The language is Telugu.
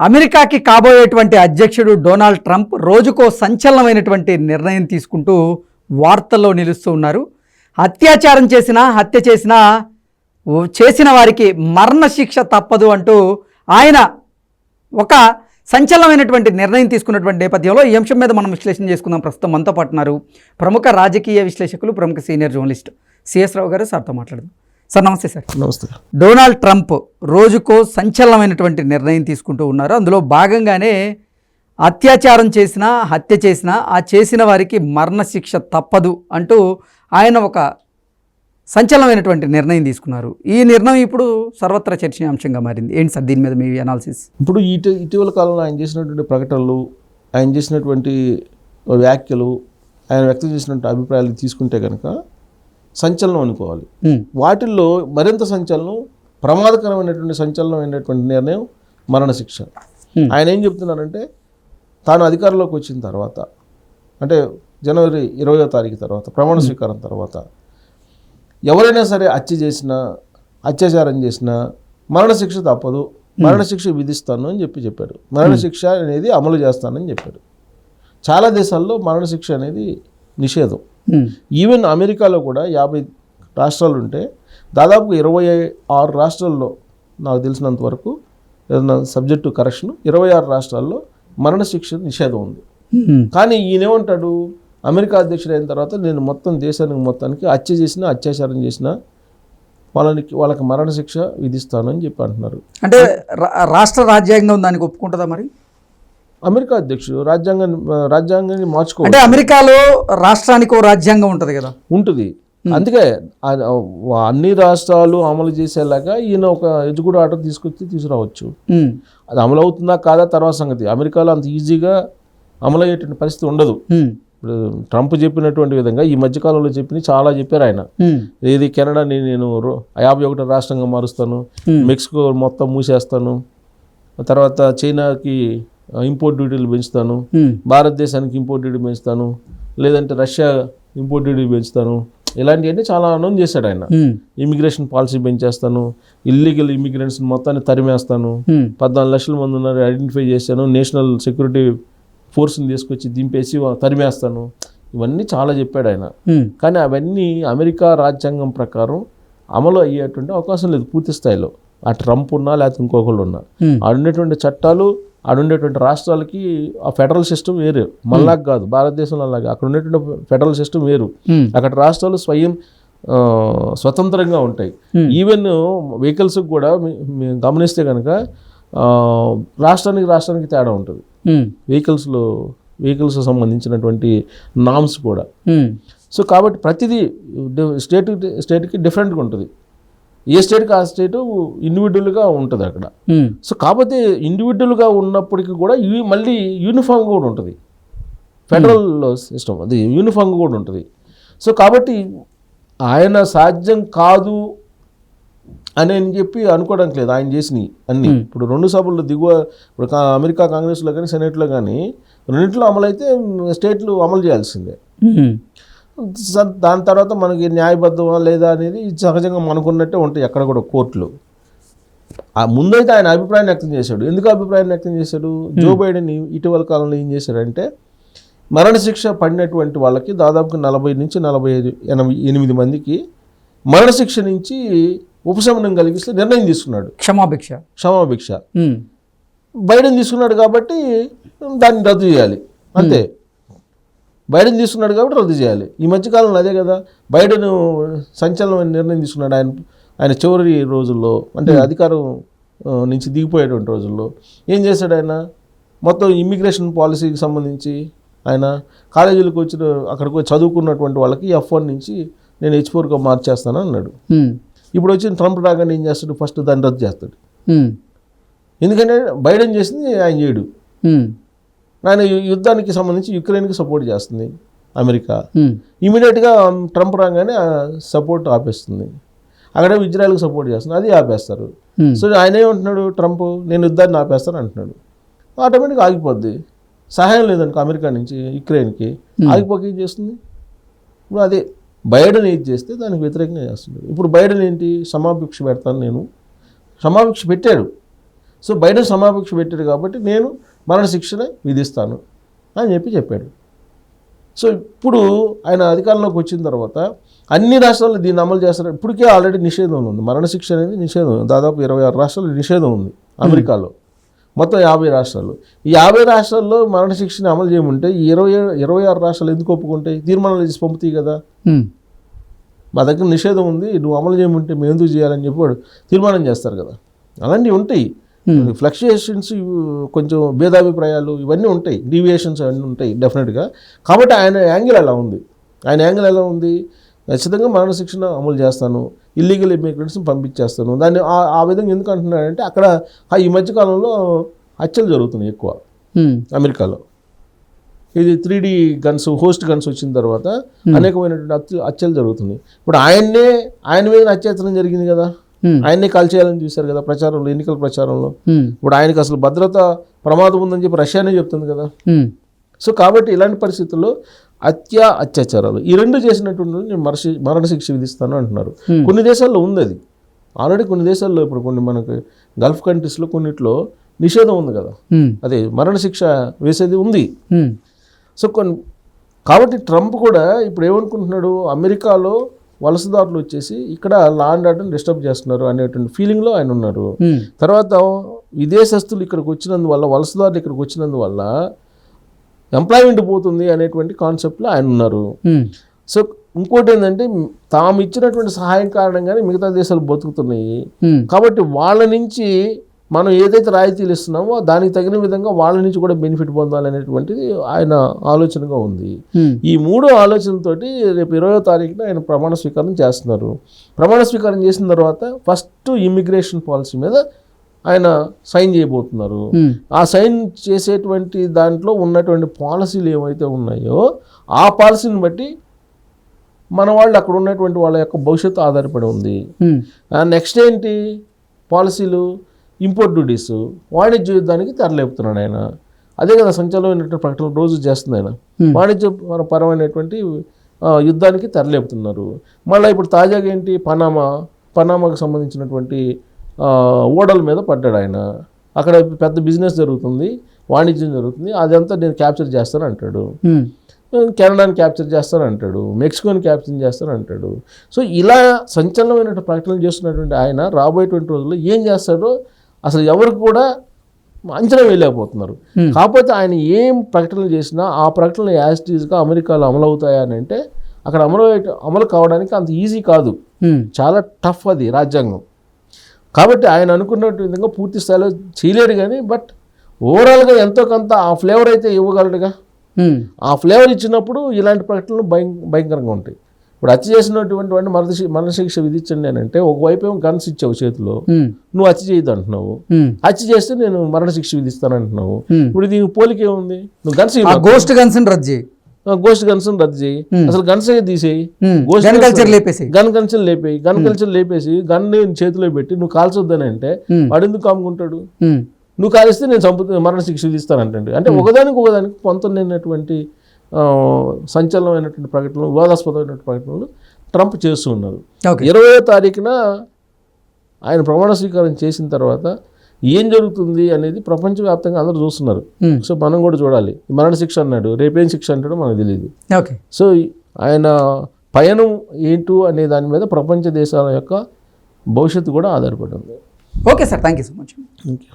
అమెరికాకి కాబోయేటువంటి అధ్యక్షుడు డొనాల్డ్ ట్రంప్ రోజుకో సంచలనమైనటువంటి నిర్ణయం తీసుకుంటూ వార్తల్లో నిలుస్తూ ఉన్నారు. అత్యాచారం చేసినా హత్య చేసినా చేసిన వారికి మరణశిక్ష తప్పదు అంటూ ఆయన ఒక సంచలనమైనటువంటి నిర్ణయం తీసుకున్నటువంటి నేపథ్యంలో ఈ అంశం మీద మనం విశ్లేషణ చేసుకుందాం. ప్రస్తుతం మనతో పాటు ఉన్నారు ప్రముఖ రాజకీయ విశ్లేషకులు, ప్రముఖ సీనియర్ జర్నలిస్ట్ సిఎస్ రావు గారు. సార్తో మాట్లాడదాం. సార్ నమస్తే. సార్ నమస్తే. డొనాల్డ్ ట్రంప్ రోజుకో సంచలనమైనటువంటి నిర్ణయం తీసుకుంటూ ఉన్నారు. అందులో భాగంగానే అత్యాచారం చేసినా హత్య చేసినా ఆ చేసిన వారికి మరణశిక్ష తప్పదు అంటూ ఆయన ఒక సంచలనమైనటువంటి నిర్ణయం తీసుకున్నారు. ఈ నిర్ణయం ఇప్పుడు సర్వత్రా చర్చనీయాంశంగా మారింది. ఏంటి సార్ దీని మీద మీ అనాలిసిస్? ఇప్పుడు ఇటీవల కాలంలో ఆయన చేసినటువంటి ప్రకటనలు, ఆయన చేసినటువంటి వ్యాఖ్యలు, ఆయన వ్యక్తం చేసినటువంటి అభిప్రాయాలు తీసుకుంటే కనుక సంచలనం అనుకోవాలి. వాటిల్లో మరింత సంచలనం, ప్రమాదకరమైనటువంటి సంచలనమైనటువంటి నిర్ణయం మరణశిక్ష. ఆయన ఏం చెప్తున్నారంటే, తాను అధికారంలోకి వచ్చిన తర్వాత, అంటే జనవరి 20వ తారీఖు తర్వాత, ప్రమాణ స్వీకారం తర్వాత ఎవరైనా సరే హత్య చేసినా అత్యాచారం చేసినా మరణశిక్ష తప్పదు, మరణశిక్ష విధిస్తాను అని చెప్పాడు. మరణశిక్ష అనేది అమలు చేస్తానని చెప్పాడు. చాలా దేశాల్లో మరణశిక్ష అనేది నిషేధం. ఈవెన్ అమెరికాలో కూడా 50 రాష్ట్రాలు ఉంటే దాదాపు 26 రాష్ట్రాల్లో నాకు తెలిసినంత వరకు, ఏదైనా సబ్జెక్టు కరెక్షన్, 26 రాష్ట్రాల్లో మరణశిక్ష నిషేధం ఉంది. కానీ ఈయనేమంటాడు, అమెరికా అధ్యక్షుడు అయిన తర్వాత నేను మొత్తం దేశానికి మొత్తానికి హత్య చేసినా అత్యాచారం చేసినా వాళ్ళకి మరణశిక్ష విధిస్తానని చెప్పి అంటున్నారు. అంటే రాష్ట్ర రాజ్యాంగం దానికి ఒప్పుకుంటుందా? మరి అమెరికా అధ్యక్షుడు రాజ్యాంగాన్ని మార్చుకో, అంటే అమెరికాలో రాష్ట్రానికి ఓ రాజ్యాంగం ఉంటుంది కదా. ఉంటుంది. అందుకే అన్ని రాష్ట్రాలు అమలు చేసేలాగా ఈయన ఒక ఎగ్జిక్యూటివ్ ఆర్డర్ తీసుకురావచ్చు. అది అమలు అవుతుందా కాదా తర్వాత సంగతి. అమెరికాలో అంత ఈజీగా అమలు అయ్యేటువంటి పరిస్థితి ఉండదు. ఇప్పుడు ట్రంప్ చెప్పినటువంటి విధంగా ఈ మధ్యకాలంలో చాలా చెప్పారు ఆయన. ఏది కెనడాని నేను 51 రాష్ట్రంగా మారుస్తాను, మెక్సికో మొత్తం మూసేస్తాను, తర్వాత చైనాకి ఇంపోర్ట్ డ్యూటీలు పెంచుతాను, భారతదేశానికి ఇంపోర్ట్ డ్యూటీ పెంచుతాను, లేదంటే రష్యా ఇంపోర్ట్ డ్యూటీ పెంచుతాను, ఇలాంటివన్నీ చాలా అనౌన్స్ చేశాడు ఆయన. ఇమిగ్రేషన్ పాలసీ పెంచేస్తాను, ఇల్లీగల్ ఇమిగ్రెంట్స్ మొత్తాన్ని తరిమేస్తాను, 14 లక్షల మంది ఉన్నారు ఐడెంటిఫై చేశాను, నేషనల్ సెక్యూరిటీ ఫోర్స్ని తీసుకొచ్చి దింపేసి తరిమేస్తాను, ఇవన్నీ చాలా చెప్పాడు ఆయన. కానీ అవన్నీ అమెరికా రాజ్యాంగం ప్రకారం అమలు అయ్యేటువంటి అవకాశం లేదు పూర్తి స్థాయిలో. ఆ ట్రంప్ ఉన్నా లేకపోతే ఇంకొకళ్ళు ఉన్నా, ఆడుండేటువంటి చట్టాలు, ఆడుండేటువంటి రాష్ట్రాలకి ఆ ఫెడరల్ సిస్టమ్ వేరు. మళ్ళాగా కాదు భారతదేశంలో అలాగే, అక్కడ ఉండేటువంటి ఫెడరల్ సిస్టమ్ వేరు. అక్కడ రాష్ట్రాలు స్వతంత్రంగా ఉంటాయి. ఈవెన్ వెహికల్స్కి కూడా గమనిస్తే కనుక రాష్ట్రానికి తేడా ఉంటుంది. వెహికల్స్ సంబంధించినటువంటి నామ్స్ కూడా. సో కాబట్టి ప్రతిదీ స్టేట్కి డిఫరెంట్గా ఉంటుంది. ఏ స్టేట్కి ఆ స్టేట్ ఇండివిజువల్గా ఉంటుంది అక్కడ. సో కాకపోతే ఇండివిజువల్గా ఉన్నప్పటికీ కూడా మళ్ళీ యూనిఫామ్ కూడా ఉంటుంది. ఫెడరల్ సిస్టమ్ అది యూనిఫామ్ కూడా ఉంటుంది. సో కాబట్టి ఆయన సాధ్యం కాదు అని చెప్పి అనుకోవడానికి లేదు. ఆయన చేసినవి అన్నీ ఇప్పుడు 2 సభల్లో ఇప్పుడు అమెరికా కాంగ్రెస్లో కానీ సెనేట్లో కానీ రెండింటిలో అమలైతే స్టేట్లు అమలు చేయాల్సిందే. దాని తర్వాత మనకి న్యాయబద్ధమా లేదా అనేది సహజంగా మనకున్నట్టే ఉంటాయి ఎక్కడ కూడా కోర్టులు. ముందైతే ఆయన అభిప్రాయం వ్యక్తం చేశాడు. ఎందుకు అభిప్రాయం వ్యక్తం చేశాడు? జో బైడెన్ ఇటీవల కాలంలో ఏం చేశాడంటే, మరణశిక్ష పడినటువంటి వాళ్ళకి దాదాపు 40 నుంచి 48 మందికి మరణశిక్ష నుంచి ఉపశమనం కలిగిస్తే నిర్ణయం తీసుకున్నాడు. క్షమాభిక్ష బైడెన్ తీసుకున్నాడు కాబట్టి దాన్ని రద్దు చేయాలి, అంతే. బైడెన్ తీసుకున్నాడు కాబట్టి రద్దు చేయాలి. ఈ మధ్యకాలంలో అదే కదా బైడెన్ సంచలనమైన నిర్ణయం తీసుకున్నాడు. ఆయన చివరి రోజుల్లో, అంటే అధికారం నుంచి దిగిపోయేటువంటి రోజుల్లో ఏం చేశాడు ఆయన? మొత్తం ఇమ్మిగ్రేషన్ పాలసీకి సంబంధించి ఆయన కాలేజీలకు వచ్చిన అక్కడికి చదువుకున్నటువంటి వాళ్ళకి F1 నుంచి నేను H4గా మార్చేస్తాను అన్నాడు. ఇప్పుడు వచ్చిన ట్రంప్ రాగానే ఏం చేస్తాడు? ఫస్ట్ దాన్ని రద్దు చేస్తాడు. ఎందుకంటే బైడెన్ చేసింది ఆయన చేయడు. ఆయన యుద్ధానికి సంబంధించి యుక్రెయిన్కి సపోర్ట్ చేస్తుంది అమెరికా. ఇమీడియట్గా ట్రంప్ రాగానే సపోర్ట్ ఆపేస్తుంది. అక్కడే ఇజ్రాయెల్కి సపోర్ట్ చేస్తుంది, అది ఆపేస్తారు. సో ఆయన ఏమంటున్నాడు ట్రంప్, నేను యుద్ధాన్ని ఆపేస్తాను అంటున్నాడు. ఆటోమేటిక్గా ఆగిపోద్ది. సహాయం లేదనుకో అమెరికా నుంచి యుక్రెయిన్కి, ఆగిపోక ఏం చేస్తుంది? ఇప్పుడు అదే బైడెన్ ఏది చేస్తే దానికి వ్యతిరేకంగా చేస్తుంది. ఇప్పుడు బైడెన్ ఏంటి? క్షమాభిక్ష పెడతాను నేను, క్షమాభిక్ష పెట్టాడు. సో బైడెన్ సమావేశ పెట్టారు కాబట్టి నేను మరణశిక్షణ విధిస్తాను అని చెప్పాడు. సో ఇప్పుడు ఆయన అధికారంలోకి వచ్చిన తర్వాత అన్ని రాష్ట్రాల్లో దీన్ని అమలు చేస్తారు. ఇప్పటికే ఆల్రెడీ నిషేధం ఉంది, మరణశిక్ష అనేది నిషేధం. దాదాపు 26 రాష్ట్రాల్లో నిషేధం ఉంది అమెరికాలో, మొత్తం 50 రాష్ట్రాలు. ఈ 50 రాష్ట్రాల్లో మరణశిక్షని అమలు చేయమంటే ఈ 26 రాష్ట్రాలు ఎందుకు ఒప్పుకుంటాయి? తీర్మానాలు చేసి పంపుతాయి కదా. మా దగ్గర నిషేధం ఉంది, నువ్వు అమలు చేయమంటే మేము ఎందుకు చేయాలని చెప్పి వాడు తీర్మానం చేస్తారు కదా. అలాంటివి ఉంటాయి, ఫ్లక్చుయేషన్స్, కొంచెం భేదాభిప్రాయాలు ఇవన్నీ ఉంటాయి, డీవియేషన్స్ అవన్నీ ఉంటాయి డెఫినెట్గా. కాబట్టి ఆయన యాంగిల్ ఎలా ఉంది? ఖచ్చితంగా మరణశిక్షణ అమలు చేస్తాను, ఇల్లీగల్ ఇమిగ్రెంట్స్ని పంపించేస్తాను. దాన్ని ఆ విధంగా ఎందుకు అంటున్నాడంటే అక్కడ ఈ మధ్యకాలంలో హత్యలు జరుగుతున్నాయి ఎక్కువ అమెరికాలో. ఇది 3D గన్స్, హోస్ట్ గన్స్ వచ్చిన తర్వాత అనేకమైనటువంటి హత్యలు జరుగుతున్నాయి. ఇప్పుడు ఆయన మీద అత్యాచారం జరిగింది కదా, ఆయన్నే కాల్ చేయాలని చూశారు కదా ప్రచారంలో, ఎన్నికల ప్రచారంలో. ఇప్పుడు ఆయనకు అసలు భద్రత ప్రమాదం ఉందని చెప్పి రష్యానే చెప్తుంది కదా. సో కాబట్టి ఇలాంటి పరిస్థితుల్లో అత్యాచారాలు ఈ రెండు చేసినటువంటి నేను మరణశిక్ష విధిస్తాను అంటున్నారు. కొన్ని దేశాల్లో ఉంది అది ఆల్రెడీ, కొన్ని దేశాల్లో ఇప్పుడు కొన్ని మనకి గల్ఫ్ కంట్రీస్లో కొన్నిట్లో నిషేధం ఉంది కదా, అదే మరణశిక్ష వేసేది ఉంది. సో కాబట్టి ట్రంప్ కూడా ఇప్పుడు ఏమనుకుంటున్నాడు, అమెరికాలో వలసదారులు వచ్చేసి ఇక్కడ లా అండ్ ఆర్డర్ని డిస్టర్బ్ చేస్తున్నారు అనేటువంటి ఫీలింగ్లో ఆయన ఉన్నారు. తర్వాత విదేశస్తులు ఇక్కడికి వచ్చినందువల్ల, వలసదారులు ఇక్కడికి వచ్చినందువల్ల ఎంప్లాయ్మెంట్ పోతుంది అనేటువంటి కాన్సెప్ట్లో ఆయన ఉన్నారు. సో ఇంకోటి ఏంటంటే తాము ఇచ్చినటువంటి సహాయం కారణంగానే మిగతా దేశాలు బతుకుతున్నాయి. కాబట్టి వాళ్ళ నుంచి మనం ఏదైతే రాయితీలు ఇస్తున్నామో దానికి తగిన విధంగా వాళ్ళ నుంచి కూడా బెనిఫిట్ పొందాలనేటువంటిది ఆయన ఆలోచనగా ఉంది. ఈ 3 ఆలోచనలతోటి రేపు 20వ తారీఖున ఆయన ప్రమాణ స్వీకారం చేస్తున్నారు. ప్రమాణ స్వీకారం చేసిన తర్వాత ఫస్ట్ ఇమ్మిగ్రేషన్ పాలసీ మీద ఆయన సైన్ చేయబోతున్నారు. ఆ సైన్ చేసేటువంటి దాంట్లో ఉన్నటువంటి పాలసీలు ఏవైతే ఉన్నాయో ఆ పాలసీని బట్టి మన వాళ్ళు అక్కడ ఉన్నటువంటి వాళ్ళ యొక్క భవిష్యత్తు ఆధారపడి ఉంది. నెక్స్ట్ ఏంటి పాలసీలు, ఇంపోర్ట్ డ్యూటీస్, వాణిజ్య యుద్ధానికి తెరలేపుతున్నాడు ఆయన. అదే కదా సంచలనమైనటువంటి ప్రకటనలు రోజు చేస్తుంది ఆయన. వాణిజ్య పరమైనటువంటి యుద్ధానికి తెరలేపుతున్నారు. మళ్ళీ ఇప్పుడు తాజాగా ఏంటి, పనామాకు సంబంధించినటువంటి ఓడల మీద పడ్డాడు ఆయన. అక్కడ పెద్ద బిజినెస్ జరుగుతుంది, వాణిజ్యం జరుగుతుంది, అదంతా నేను క్యాప్చర్ చేస్తాను అంటాడు. కెనడాని క్యాప్చర్ చేస్తాను అంటాడు, మెక్సికోని క్యాప్చర్ చేస్తాను అంటాడు. సో ఇలా సంచలనమైనటువంటి ప్రకటనలు చేస్తున్నటువంటి ఆయన రాబోయేటువంటి రోజుల్లో ఏం చేస్తాడో అసలు ఎవరికి కూడా అంచనా వేయలేకపోతున్నారు. కాకపోతే ఆయన ఏం ప్రకటనలు చేసినా ఆ ప్రకటనలు యాజిటీస్గా అమెరికాలో అమలు అవుతాయా అని అంటే అక్కడ అమలు కావడానికి అంత ఈజీ కాదు, చాలా టఫ్ అది రాజ్యాంగం. కాబట్టి ఆయన అనుకున్నట్టు విధంగా పూర్తి స్థాయిలో చేయలేడు కానీ బట్ ఓవరాల్గా ఎంతో కొంత ఆ ఫ్లేవర్ అయితే ఇవ్వగలడుగా. ఆ ఫ్లేవర్ ఇచ్చినప్పుడు ఇలాంటి ప్రకటనలు భయంకరంగా ఉంటాయి. ఇప్పుడు హత్య చేసినటువంటి వాడిని మరణశిక్ష విధించండి అని అంటే ఒకవైపు ఏమో గన్స్ ఇచ్చావు చేతిలో, నువ్వు హత్య చేయొద్దు అంటున్నావు, హత్య చేస్తే నేను మరణశిక్ష విధిస్తాను అంటున్నావు. ఇప్పుడు దీనికి పోలిక ఏముంది, నువ్వు గన్స్ గోస్ట్ గన్స్ రద్దు చేయి, అసలు గన్స్ తీసేయి, గన్ కల్చర్ లేపేసి గన్ చేతిలో పెట్టి నువ్వు కాల్చొద్దని అంటే వాడు ఎందుకు కాముకుంటాడు? నువ్వు కాలిస్తే నేను మరణశిక్ష విధిస్తానంటే అంటే ఒకదానికి పొంతనైనటువంటి సంచలనమైనటువంటి ప్రకటనలు, వివాదాస్పదమైనటువంటి ప్రకటనలు ట్రంప్ చేస్తూ ఉన్నారు. 20వ తారీఖున ఆయన ప్రమాణ స్వీకారం చేసిన తర్వాత ఏం జరుగుతుంది అనేది ప్రపంచవ్యాప్తంగా అందరూ చూస్తున్నారు. సో మనం కూడా చూడాలి. మరణశిక్ష అన్నాడు, రేపేం శిక్ష అంటాడో మనకు తెలియదు. సో ఆయన పయనం ఏంటో అనే దాని మీద ప్రపంచ దేశాల యొక్క భవిష్యత్తు కూడా ఆధారపడి ఉంది. Okay sir, thank you so much. Thank you.